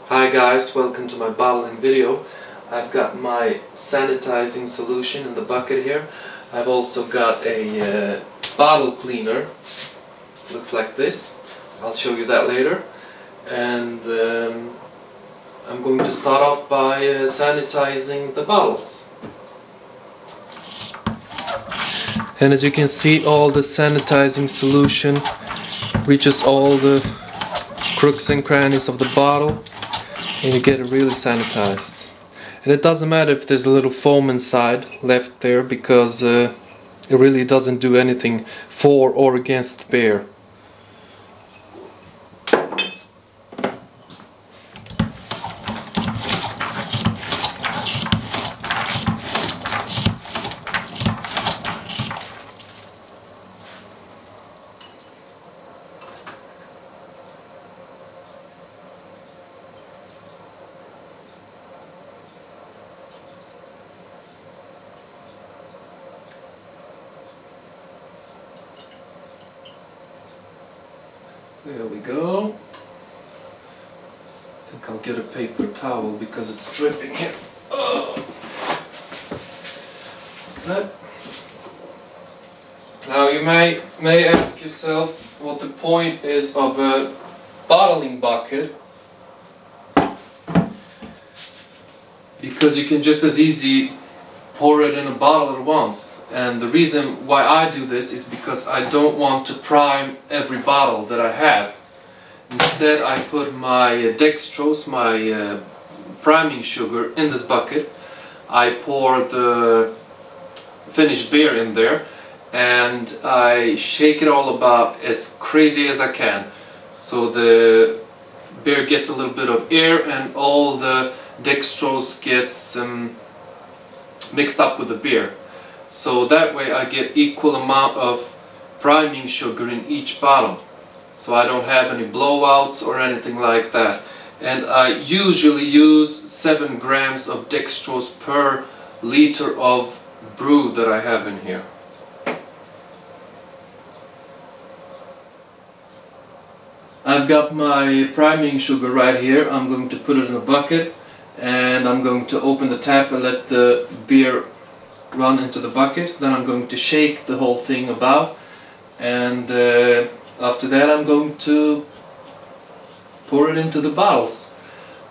Hi guys, welcome to my bottling video. I've got my sanitizing solution in the bucket here. I've also got a bottle cleaner. Looks like this. I'll show you that later. And I'm going to start off by sanitizing the bottles. And as you can see, all the sanitizing solution reaches all the crooks and crannies of the bottle, and you get it really sanitized. And it doesn't matter if there's a little foam inside left there, because it really doesn't do anything for or against the beer. There we go. I think I'll get a paper towel because it's dripping here. Oh. Now you may ask yourself what the point is of a bottling bucket, because you can just as easy pour it in a bottle at once. And the reason why I do this is because I don't want to prime every bottle that I have. Instead, I put my dextrose, my priming sugar, in this bucket. I pour the finished beer in there and I shake it all about as crazy as I can, so the beer gets a little bit of air and all the dextrose gets mixed up with the beer. So that way I get equal amount of priming sugar in each bottle, so I don't have any blowouts or anything like that. And I usually use 7 grams of dextrose per liter of brew that I have in here. I've got my priming sugar right here. I'm going to put it in a bucket, and I'm going to open the tap and let the beer run into the bucket. Then I'm going to shake the whole thing about, and after that I'm going to pour it into the bottles.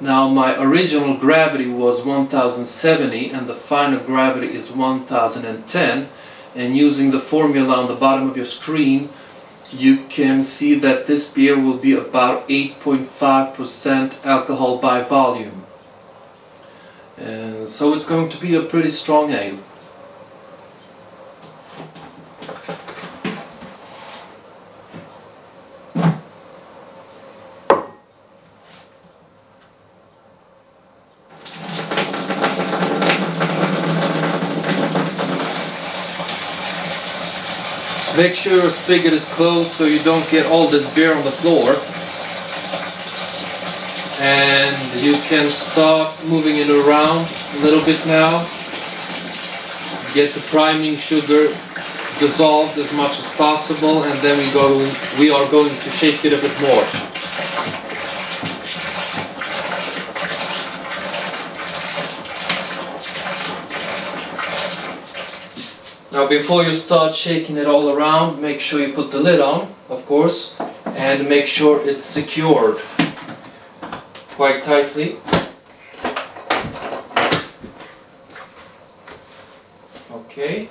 Now, my original gravity was 1070 and the final gravity is 1010, and using the formula on the bottom of your screen you can see that this beer will be about 8.5% alcohol by volume. And so it's going to be a pretty strong ale. Make sure your spigot is closed so you don't get all this beer on the floor. And you can start moving it around a little bit now. Get the priming sugar dissolved as much as possible, and then we are going to shake it a bit more. Now, before you start shaking it all around, make sure you put the lid on, of course, and make sure it's secured quite tightly. Okay.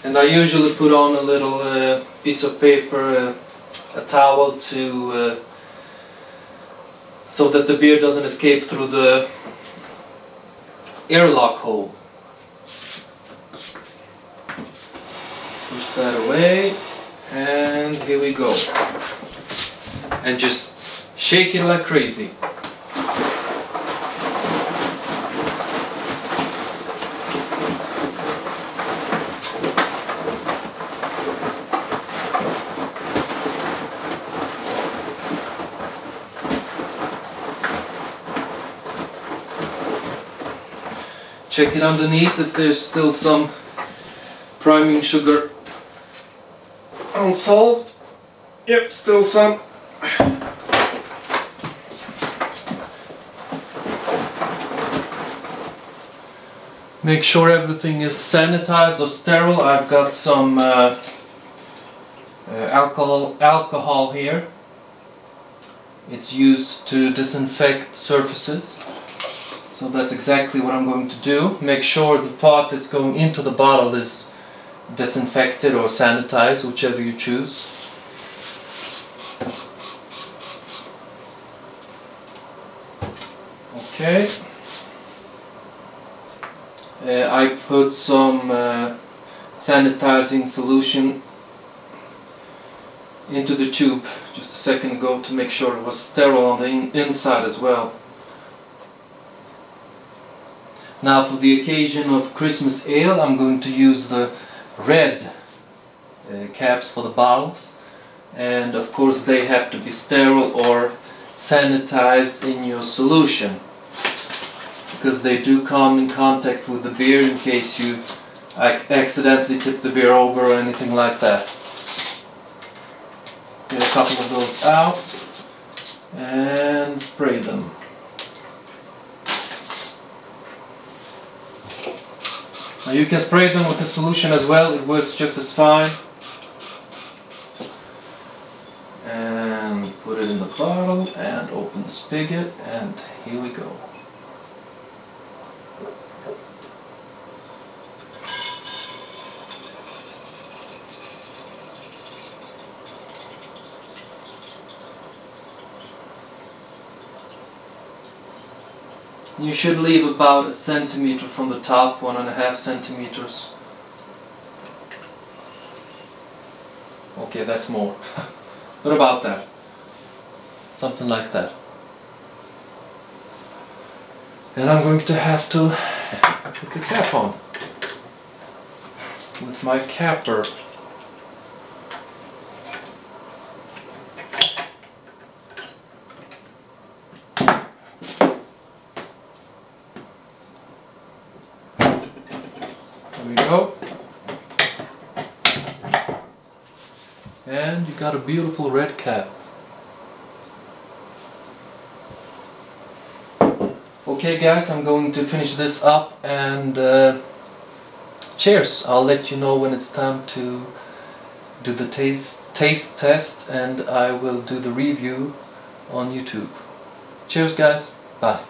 And I usually put on a little piece of paper, a towel, to so that the beer doesn't escape through the airlock hole. Push that away, and here we go. And just shake it like crazy. Check it underneath if there's still some priming sugar unsolved. Yep, still some. Make sure everything is sanitized or sterile. I've got some alcohol here. It's used to disinfect surfaces. So that's exactly what I'm going to do. Make sure the pot that's going into the bottle is disinfected or sanitized, whichever you choose. Okay. I put some sanitizing solution into the tube just a second ago to make sure it was sterile on the inside as well. Now for the occasion of Christmas ale, I'm going to use the red caps for the bottles, and of course they have to be sterile or sanitized in your solution, because they do come in contact with the beer in case you accidentally tip the beer over or anything like that. Get a couple of those out and spray them. Now you can spray them with the solution as well, it works just as fine. And put it in the bottle and open the spigot, and here we go. You should leave about 1 centimeter from the top, 1.5 centimeters. Okay, that's more. What about that? Something like that. And I'm going to have to put the cap on with my capper. There we go. And you got a beautiful red cap. Okay guys, I'm going to finish this up, and cheers. I'll let you know when it's time to do the taste test, and I will do the review on YouTube. Cheers guys, bye.